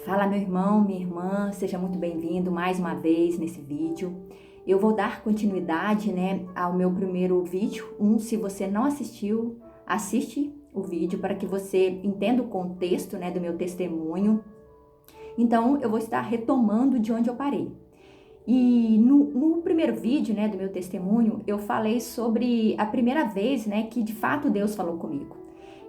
Fala, meu irmão, minha irmã, seja muito bem-vindo mais uma vez nesse vídeo. Eu vou dar continuidade, ao meu primeiro vídeo. Se você não assistiu, assiste o vídeo para que você entenda o contexto, do meu testemunho. Então, eu vou estar retomando de onde eu parei. E no primeiro vídeo, do meu testemunho, eu falei sobre a primeira vez, que de fato Deus falou comigo.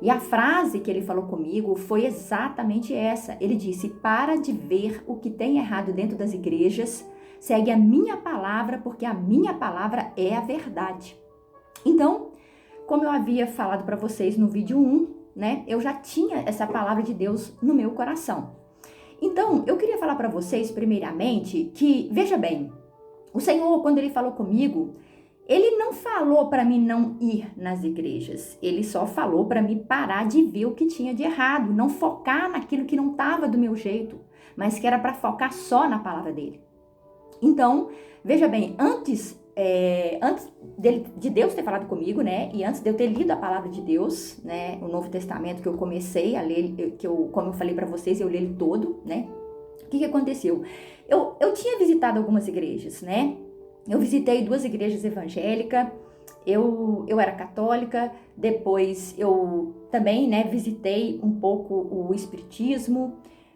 E a frase que ele falou comigo foi exatamente essa. Ele disse: para de ver o que tem errado dentro das igrejas, segue a minha palavra, porque a minha palavra é a verdade. Então, como eu havia falado para vocês no vídeo 1, eu já tinha essa palavra de Deus no meu coração. Então, eu queria falar para vocês, primeiramente, que, veja bem, o Senhor, quando Ele falou comigo, Ele não falou para mim não ir nas igrejas. Ele só falou para mim parar de ver o que tinha de errado, não focar naquilo que não estava do meu jeito, mas que era para focar só na palavra dele. Então, veja bem, antes de Deus ter falado comigo, e antes de eu ter lido a palavra de Deus, o Novo Testamento, que eu comecei a ler, como eu falei para vocês, eu li ele todo, O que aconteceu? Eu tinha visitado algumas igrejas, Eu visitei 2 igrejas evangélicas, eu era católica, depois eu também, visitei um pouco o espiritismo.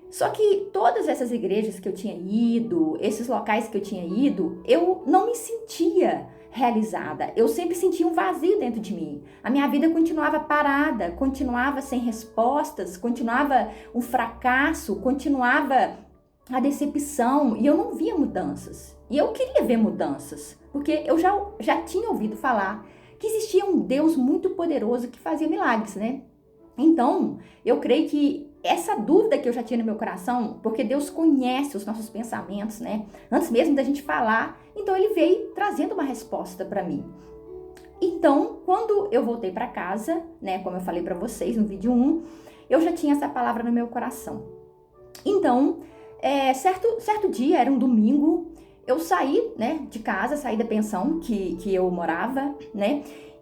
Só que todas essas igrejas que eu tinha ido, esses locais que eu tinha ido, eu não me sentia realizada. Eu sempre sentia um vazio dentro de mim. A minha vida continuava parada, continuava sem respostas, continuava um fracasso, continuava a decepção, e eu não via mudanças. E eu queria ver mudanças, porque eu já tinha ouvido falar que existia um Deus muito poderoso que fazia milagres, Então, eu creio que essa dúvida que eu já tinha no meu coração, porque Deus conhece os nossos pensamentos, Antes mesmo da gente falar, então Ele veio trazendo uma resposta para mim. Então, quando eu voltei para casa, como eu falei para vocês no vídeo 1, eu já tinha essa palavra no meu coração. Então, certo dia, era um domingo, eu saí, de casa, saí da pensão que eu morava,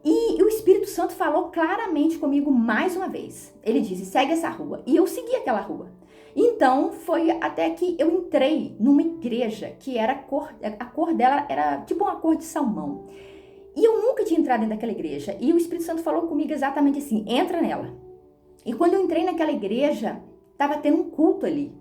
E o Espírito Santo falou claramente comigo mais uma vez. Ele disse: segue essa rua. E eu segui aquela rua. Então, foi até que eu entrei numa igreja que a cor dela era tipo uma cor de salmão. E eu nunca tinha entrado dentro daquela igreja. E o Espírito Santo falou comigo exatamente assim: entra nela. E quando eu entrei naquela igreja, estava tendo um culto ali,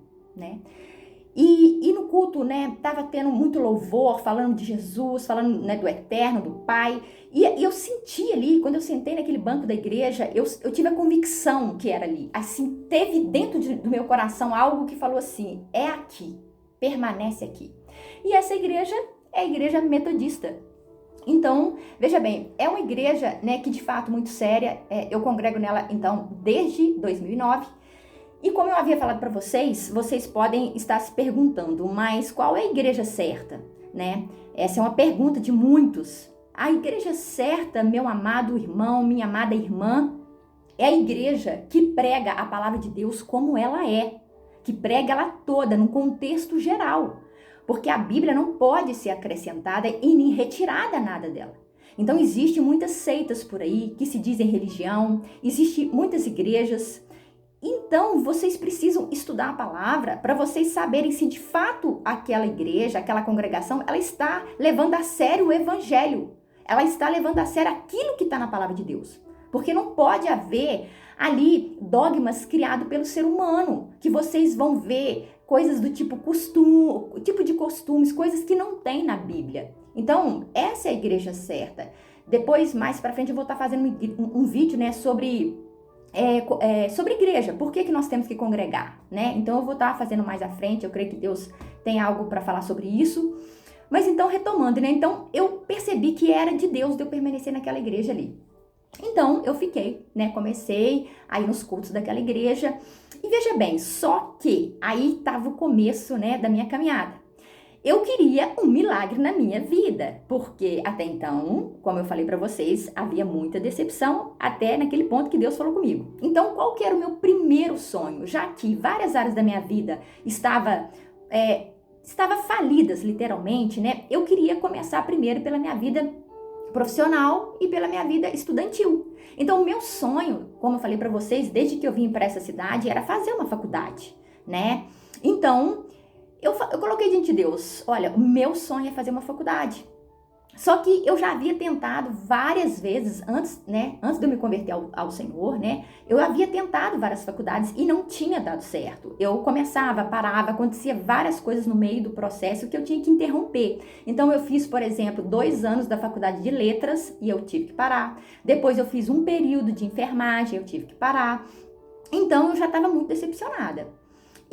E no culto, tava tendo muito louvor, falando de Jesus, falando, do eterno, do Pai. E eu senti ali, quando eu sentei naquele banco da igreja, eu tive a convicção que era ali. Assim, teve dentro do meu coração algo que falou assim: é aqui, permanece aqui. E essa igreja é a igreja metodista. Então, veja bem, é uma igreja, que de fato muito séria. Eu congrego nela, então, desde 2009. E como eu havia falado para vocês podem estar se perguntando, mas qual é a igreja certa, Essa é uma pergunta de muitos. A igreja certa, meu amado irmão, minha amada irmã, é a igreja que prega a palavra de Deus como ela é, que prega ela toda, num contexto geral, porque a Bíblia não pode ser acrescentada e nem retirada nada dela. Então, existem muitas seitas por aí que se dizem religião, existem muitas igrejas. Então, vocês precisam estudar a palavra para vocês saberem se de fato aquela igreja, aquela congregação, ela está levando a sério o evangelho. Ela está levando a sério aquilo que está na palavra de Deus. Porque não pode haver ali dogmas criados pelo ser humano, que vocês vão ver coisas do tipo de costumes, coisas que não tem na Bíblia. Então, essa é a igreja certa. Depois, mais para frente, eu vou estar fazendo um vídeo, sobre igreja, por que nós temos que congregar, Então eu vou estar fazendo mais à frente, eu creio que Deus tem algo para falar sobre isso. Mas então, retomando, Então eu percebi que era de Deus de eu permanecer naquela igreja ali. Então eu fiquei, comecei a ir nos cultos daquela igreja. E veja bem, só que aí estava o começo, da minha caminhada. Eu queria um milagre na minha vida, porque até então, como eu falei para vocês, havia muita decepção até naquele ponto que Deus falou comigo. Então, qual que era o meu primeiro sonho? Já que várias áreas da minha vida estava falidas, literalmente, Eu queria começar primeiro pela minha vida profissional e pela minha vida estudantil. Então, o meu sonho, como eu falei para vocês, desde que eu vim para essa cidade, era fazer uma faculdade, Então, eu coloquei diante de Deus, olha, o meu sonho é fazer uma faculdade. Só que eu já havia tentado várias vezes, antes de eu me converter ao Senhor, né? Eu havia tentado várias faculdades e não tinha dado certo. Eu começava, parava, acontecia várias coisas no meio do processo que eu tinha que interromper. Então eu fiz, por exemplo, 2 anos da faculdade de letras e eu tive que parar. Depois eu fiz um período de enfermagem, eu tive que parar. Então eu já estava muito decepcionada.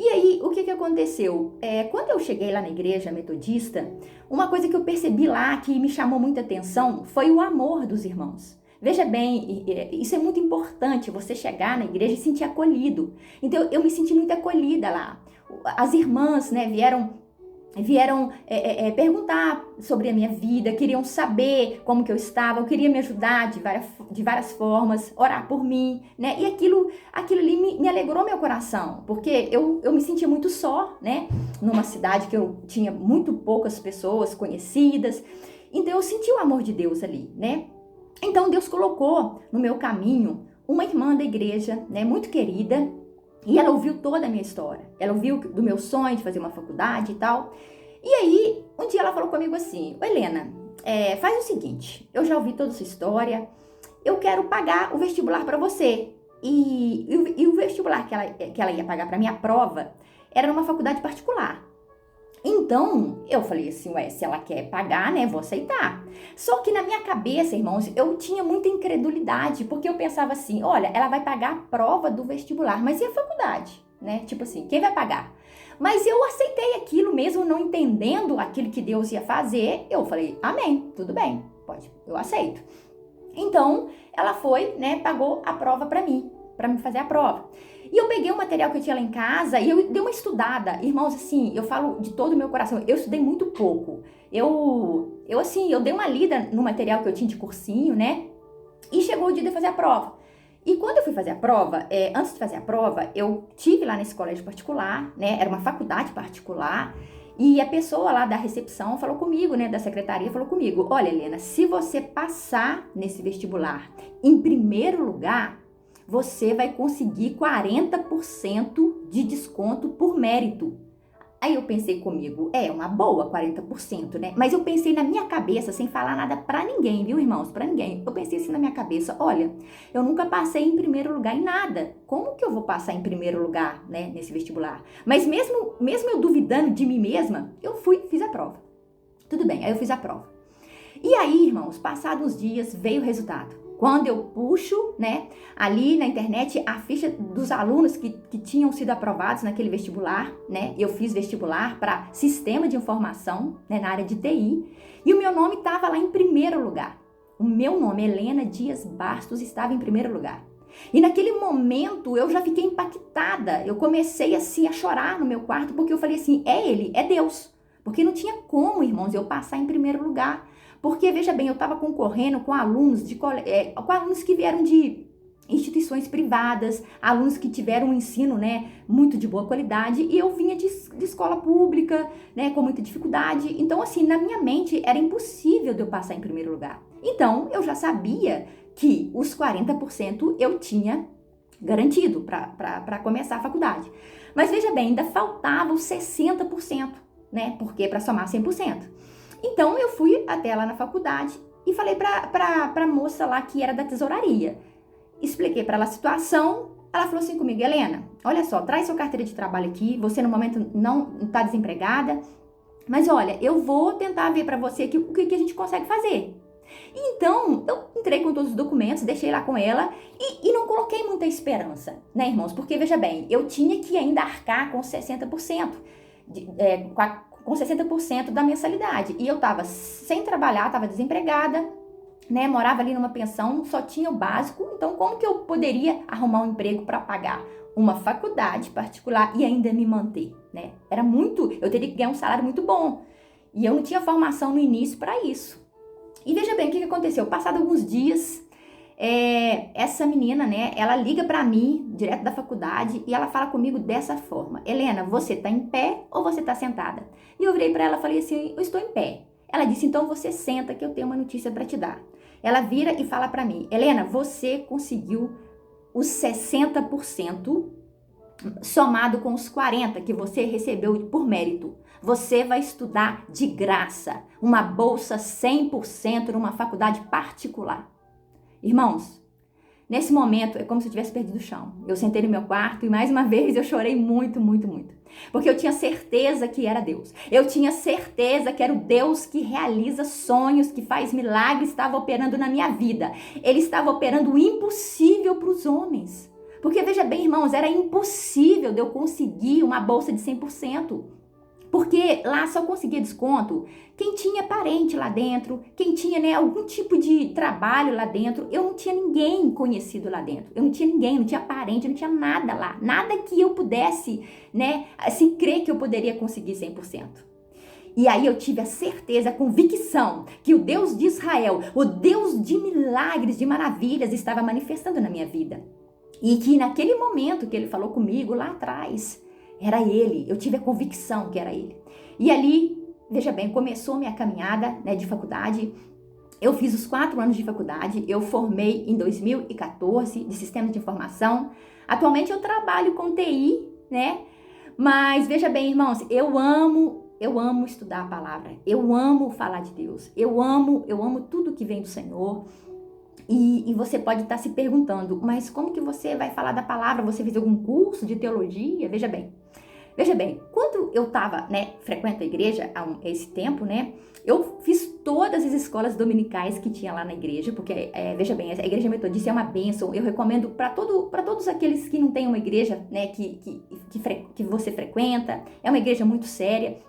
E aí, o que aconteceu? Quando eu cheguei lá na igreja metodista, uma coisa que eu percebi lá que me chamou muita atenção foi o amor dos irmãos. Veja bem, isso é muito importante, você chegar na igreja e se sentir acolhido. Então, eu me senti muito acolhida lá. As irmãs, né, vieram perguntar sobre a minha vida, queriam saber como que eu estava, queriam me ajudar de várias formas, orar por mim, né? E aquilo ali me alegrou meu coração, porque eu me sentia muito só, né? Numa cidade que eu tinha muito poucas pessoas conhecidas, então eu senti o amor de Deus ali, né? Então Deus colocou no meu caminho uma irmã da igreja, né? Muito querida. E ela ouviu toda a minha história. Ela ouviu do meu sonho de fazer uma faculdade e tal. E aí, um dia ela falou comigo assim, Helena, faz o seguinte, eu já ouvi toda essa história, eu quero pagar o vestibular para você. E o vestibular que ela ia pagar para minha prova era numa faculdade particular. Então, eu falei assim, se ela quer pagar, né, vou aceitar. Só que na minha cabeça, irmãos, eu tinha muita incredulidade, porque eu pensava assim, olha, ela vai pagar a prova do vestibular, mas e a faculdade, né? Tipo assim, quem vai pagar? Mas eu aceitei aquilo mesmo, não entendendo aquilo que Deus ia fazer, eu falei, amém, tudo bem, pode, eu aceito. Então, ela foi, né, pagou a prova para me fazer a prova. E eu peguei o material que eu tinha lá em casa e eu dei uma estudada. Irmãos, assim, eu falo de todo o meu coração, eu estudei muito pouco. Eu dei uma lida no material que eu tinha de cursinho, né? E chegou o dia de eu fazer a prova. E quando eu fui fazer a prova, antes de fazer a prova, eu tive lá nesse colégio particular, né? Era uma faculdade particular. E a pessoa lá da recepção falou comigo, né? Da secretaria falou comigo, olha, Helena, se você passar nesse vestibular em primeiro lugar, você vai conseguir 40% de desconto por mérito. Aí eu pensei comigo, uma boa 40%, né? Mas eu pensei na minha cabeça, sem falar nada pra ninguém, viu, irmãos? Pra ninguém. Eu pensei assim na minha cabeça, olha, eu nunca passei em primeiro lugar em nada. Como que eu vou passar em primeiro lugar, né, nesse vestibular? Mas mesmo eu duvidando de mim mesma, eu fiz a prova. Tudo bem, aí eu fiz a prova. E aí, irmãos, passados uns dias, veio o resultado. Quando eu puxo, né, ali na internet a ficha dos alunos que tinham sido aprovados naquele vestibular, né, eu fiz vestibular para sistema de informação, né, na área de TI, e o meu nome estava lá em primeiro lugar. O meu nome, Helena Dias Bastos, estava em primeiro lugar. E naquele momento eu já fiquei impactada, eu comecei assim a chorar no meu quarto, porque eu falei assim, é ele, é Deus. Porque não tinha como, irmãos, eu passar em primeiro lugar. Porque, veja bem, eu estava concorrendo com alunos que vieram de instituições privadas, alunos que tiveram um ensino, né, muito de boa qualidade, e eu vinha de escola pública, né, com muita dificuldade. Então, assim, na minha mente era impossível de eu passar em primeiro lugar. Então, eu já sabia que os 40% eu tinha garantido para começar a faculdade. Mas, veja bem, ainda faltava os 60%, né, porque para somar 100%. Então, eu fui até lá na faculdade e falei pra moça lá que era da tesouraria. Expliquei para ela a situação. Ela falou assim comigo, Helena, olha só, traz sua carteira de trabalho aqui. Você, no momento, não está desempregada. Mas, olha, eu vou tentar ver para você aqui o que a gente consegue fazer. Então, eu entrei com todos os documentos, deixei lá com ela e não coloquei muita esperança, né, irmãos? Porque, veja bem, eu tinha que ainda arcar com 60%, com 60% da mensalidade. E eu tava sem trabalhar, tava desempregada, né? Morava ali numa pensão, só tinha o básico. Então, como que eu poderia arrumar um emprego para pagar uma faculdade particular e ainda me manter, né? Eu teria que ganhar um salário muito bom. E eu não tinha formação no início para isso. E veja bem, o que aconteceu? Passado alguns dias, essa menina, né, ela liga pra mim, direto da faculdade, e ela fala comigo dessa forma, Helena, você tá em pé ou você tá sentada? E eu virei pra ela e falei assim, eu estou em pé. Ela disse, então você senta que eu tenho uma notícia pra te dar. Ela vira e fala pra mim, Helena, você conseguiu os 60% somado com os 40 que você recebeu por mérito. Você vai estudar de graça, uma bolsa 100% numa faculdade particular. Irmãos, nesse momento é como se eu tivesse perdido o chão. Eu sentei no meu quarto e mais uma vez eu chorei muito, muito, muito. Porque eu tinha certeza que era Deus. Eu tinha certeza que era o Deus que realiza sonhos, que faz milagres, estava operando na minha vida. Ele estava operando o impossível para os homens. Porque veja bem, irmãos, era impossível de eu conseguir uma bolsa de 100%. Porque lá só conseguia desconto quem tinha parente lá dentro, quem tinha, né, algum tipo de trabalho lá dentro. Eu não tinha ninguém conhecido lá dentro. Eu não tinha ninguém, não tinha parente, não tinha nada lá. Nada que eu pudesse, né, assim, crer que eu poderia conseguir 100%. E aí eu tive a certeza, a convicção que o Deus de Israel, o Deus de milagres, de maravilhas, estava manifestando na minha vida. E que naquele momento que ele falou comigo lá atrás, era ele, eu tive a convicção que era ele. E ali, veja bem, começou minha caminhada, né, de faculdade. Eu fiz os 4 anos de faculdade, eu formei em 2014 de Sistemas de Informação. Atualmente eu trabalho com TI, né? Mas veja bem, irmãos, eu amo estudar a palavra. Eu amo falar de Deus. Eu amo tudo que vem do Senhor. E você pode estar se perguntando, mas como que você vai falar da palavra? Você fez algum curso de teologia? Veja bem, quando eu estava, né, frequento a igreja há esse tempo, né, eu fiz todas as escolas dominicais que tinha lá na igreja, porque, veja bem, a igreja metodista é uma bênção, eu recomendo para todos aqueles que não têm uma igreja, né, que você frequenta, é uma igreja muito séria.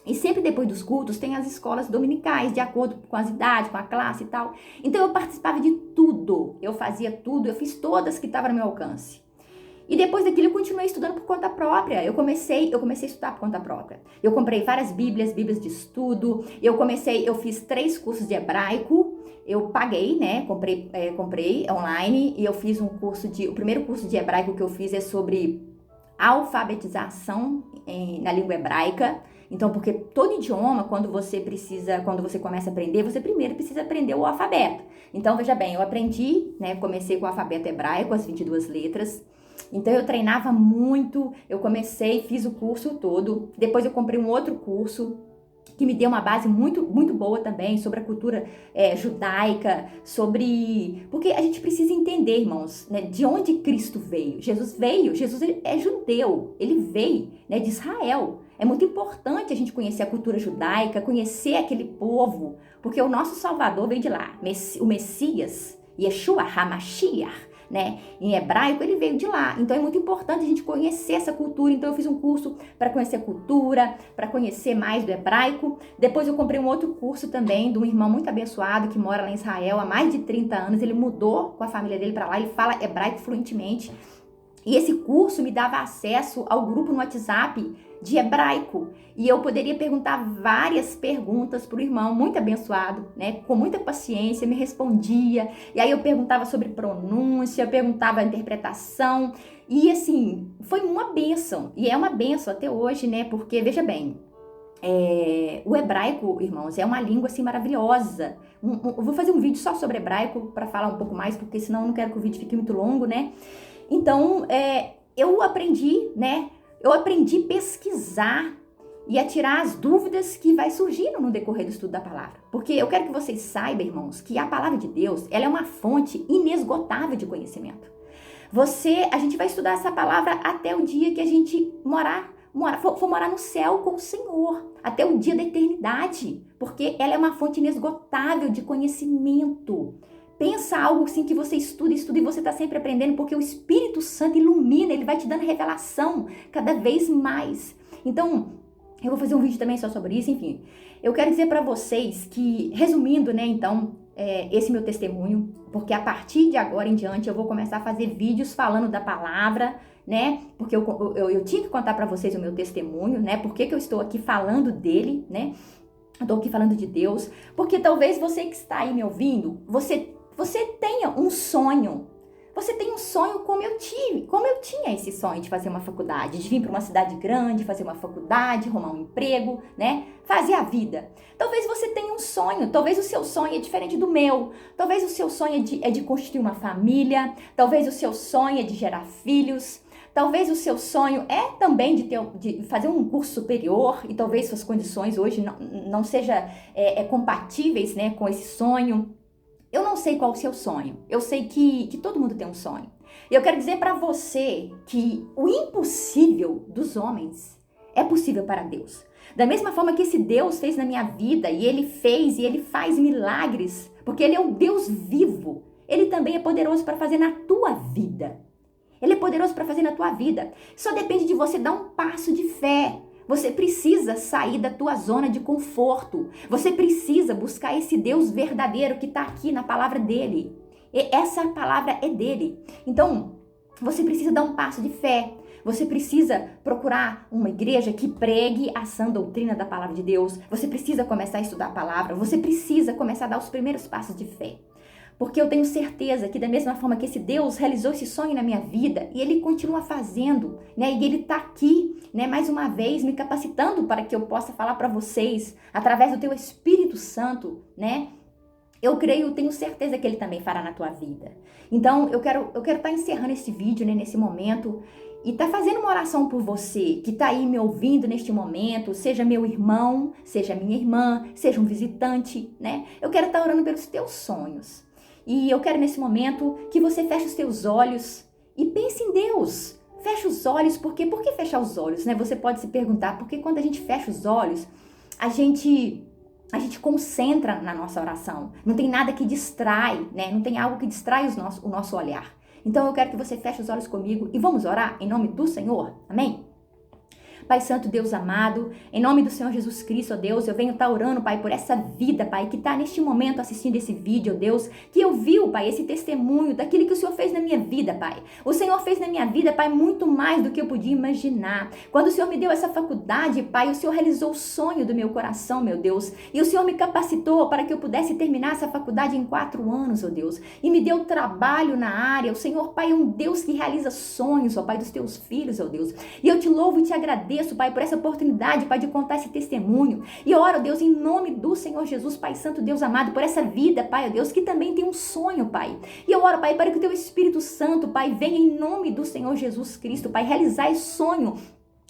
E sempre depois dos cultos tem as escolas dominicais, de acordo com as idades, com a classe e tal. Então eu participava de tudo, eu fazia tudo, eu fiz todas que estavam no meu alcance. E depois daquilo eu continuei estudando por conta própria. Eu comecei a estudar por conta própria. Eu comprei várias bíblias de estudo. Eu fiz 3 cursos de hebraico. Eu paguei, né? Comprei online e eu fiz o primeiro curso de hebraico que eu fiz é sobre alfabetização na língua hebraica. Então, porque todo idioma, quando você começa a aprender, você primeiro precisa aprender o alfabeto. Então, veja bem, eu aprendi, né, comecei com o alfabeto hebraico, as 22 letras. Então, eu treinava muito, fiz o curso todo. Depois eu comprei um outro curso que me deu uma base muito, muito boa também sobre a cultura judaica, porque a gente precisa entender, irmãos, né, de onde Cristo veio. Jesus é judeu, ele veio, né, de Israel. É muito importante a gente conhecer a cultura judaica, conhecer aquele povo, porque o nosso Salvador veio de lá, o Messias, Yeshua HaMashiach, né? Em hebraico ele veio de lá, então é muito importante a gente conhecer essa cultura. Então eu fiz um curso para conhecer a cultura, para conhecer mais do hebraico. Depois eu comprei um outro curso também de um irmão muito abençoado que mora lá em Israel há mais de 30 anos, ele mudou com a família dele para lá, ele fala hebraico fluentemente. E esse curso me dava acesso ao grupo no WhatsApp de hebraico. E eu poderia perguntar várias perguntas para o irmão, muito abençoado, né? Com muita paciência, me respondia. E aí eu perguntava sobre pronúncia, perguntava a interpretação. E assim, foi uma bênção. E é uma bênção até hoje, né? Porque, veja bem, o hebraico, irmãos, é uma língua assim maravilhosa. Eu vou fazer um vídeo só sobre hebraico para falar um pouco mais, porque senão eu não quero que o vídeo fique muito longo, né? Então, eu aprendi, né? Eu aprendi a pesquisar e a tirar as dúvidas que vai surgindo no decorrer do estudo da palavra. Porque eu quero que vocês saibam, irmãos, que a palavra de Deus, ela é uma fonte inesgotável de conhecimento. A gente vai estudar essa palavra até o dia que a gente for morar no céu com o Senhor, até o dia da eternidade, porque ela é uma fonte inesgotável de conhecimento. Pensa algo assim que você estuda e você está sempre aprendendo, porque o Espírito Santo ilumina, ele vai te dando revelação cada vez mais. Então, eu vou fazer um vídeo também só sobre isso, enfim. Eu quero dizer para vocês que, resumindo, né, então, esse meu testemunho, porque a partir de agora em diante eu vou começar a fazer vídeos falando da palavra, né, porque eu tinha que contar para vocês o meu testemunho, né, por que eu estou aqui falando dele, né, eu estou aqui falando de Deus, porque talvez você que está aí me ouvindo, você tenha um sonho. Você tem um sonho como eu tinha esse sonho de fazer uma faculdade, de vir para uma cidade grande, fazer uma faculdade, arrumar um emprego, né? Fazer a vida. Talvez você tenha um sonho, talvez o seu sonho é diferente do meu, talvez o seu sonho é de constituir uma família, talvez o seu sonho é de gerar filhos, Talvez o seu sonho é também de fazer um curso superior e talvez suas condições hoje não sejam compatíveis, né, com esse sonho. Eu não sei qual é o seu sonho. Eu sei que todo mundo tem um sonho. E eu quero dizer para você que o impossível dos homens é possível para Deus. Da mesma forma que esse Deus fez na minha vida, e Ele fez e Ele faz milagres, porque Ele é um Deus vivo, Ele também é poderoso para fazer na tua vida. Ele é poderoso para fazer na tua vida. Só depende de você dar um passo de fé. Você precisa sair da tua zona de conforto. Você precisa buscar esse Deus verdadeiro que está aqui na palavra dele. E essa palavra é dele. Então, você precisa dar um passo de fé. Você precisa procurar uma igreja que pregue a sã doutrina da palavra de Deus. Você precisa começar a estudar a palavra. Você precisa começar a dar os primeiros passos de fé. Porque eu tenho certeza que da mesma forma que esse Deus realizou esse sonho na minha vida, e Ele continua fazendo, né? E Ele está aqui, né? Mais uma vez, me capacitando para que eu possa falar para vocês, através do Teu Espírito Santo, né? Eu creio, tenho certeza que Ele também fará na tua vida. Então, eu quero estar encerrando esse vídeo, né? Nesse momento, e tá fazendo uma oração por você, que tá aí me ouvindo neste momento, seja meu irmão, seja minha irmã, seja um visitante, né? Eu quero estar orando pelos teus sonhos. E eu quero nesse momento que você feche os teus olhos e pense em Deus. Feche os olhos, por que fechar os olhos, né? Você pode se perguntar, porque quando a gente fecha os olhos, a gente concentra na nossa oração. Não tem nada que distrai, né? Não tem algo que distrai o nosso olhar. Então eu quero que você feche os olhos comigo e vamos orar em nome do Senhor. Amém? Pai Santo, Deus amado, em nome do Senhor Jesus Cristo, ó Deus, eu venho estar orando, Pai, por essa vida, Pai, que está neste momento assistindo esse vídeo, ó Deus, que ouviu, Pai, esse testemunho daquilo que o Senhor fez na minha vida, Pai. O Senhor fez na minha vida, Pai, muito mais do que eu podia imaginar. Quando o Senhor me deu essa faculdade, Pai, o Senhor realizou o sonho do meu coração, meu Deus, e o Senhor me capacitou para que eu pudesse terminar essa faculdade em 4 anos, ó Deus, e me deu trabalho na área. O Senhor, Pai, é um Deus que realiza sonhos, ó Pai, dos teus filhos, ó Deus, e eu te louvo e te agradeço, Pai, por essa oportunidade, Pai, de contar esse testemunho. E eu oro, Deus, em nome do Senhor Jesus, Pai Santo, Deus amado, por essa vida, Pai, ó Deus, que também tem um sonho, Pai. E eu oro, Pai, para que o Teu Espírito Santo, Pai, venha em nome do Senhor Jesus Cristo, Pai, realizar esse sonho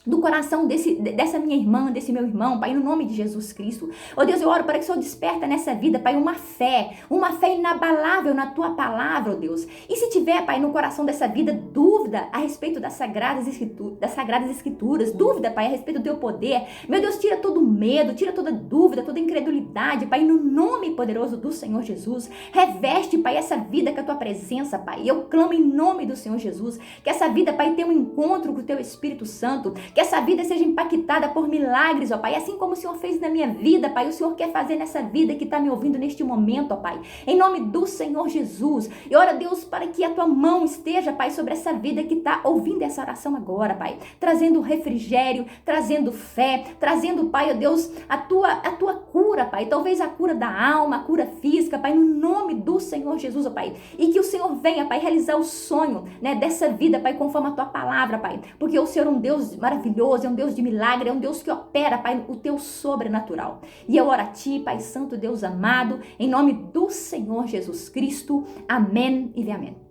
do coração dessa minha irmã, desse meu irmão, Pai, no nome de Jesus Cristo. Oh Deus, eu oro para que o Senhor desperta nessa vida, Pai, uma fé inabalável na Tua palavra, oh Deus. E se tiver, Pai, no coração dessa vida, dúvida a respeito das Sagradas Escrituras, dúvida, Pai, a respeito do Teu poder, meu Deus, tira todo medo, tira toda dúvida, toda incredulidade, Pai, no nome poderoso do Senhor Jesus. Reveste, Pai, essa vida com a Tua presença, Pai. E eu clamo em nome do Senhor Jesus, que essa vida, Pai, tenha um encontro com o Teu Espírito Santo, que essa vida seja impactada por milagres, ó Pai, assim como o Senhor fez na minha vida, Pai, o Senhor quer fazer nessa vida que está me ouvindo neste momento, ó Pai, em nome do Senhor Jesus. E ora, Deus, para que a Tua mão esteja, Pai, sobre essa vida que está ouvindo essa oração agora, Pai, trazendo refrigério, trazendo fé, trazendo, Pai, ó Deus, a tua cura, Pai, talvez a cura da alma, a cura física, Pai, no nome do Senhor Jesus, ó Pai, e que o Senhor venha, Pai, realizar o sonho, né, dessa vida, Pai, conforme a Tua palavra, Pai, porque o Senhor é um Deus maravilhoso, é um Deus de milagre, é um Deus que opera, Pai, o Teu sobrenatural. E eu oro a Ti, Pai Santo, Deus amado, em nome do Senhor Jesus Cristo. Amém e amém.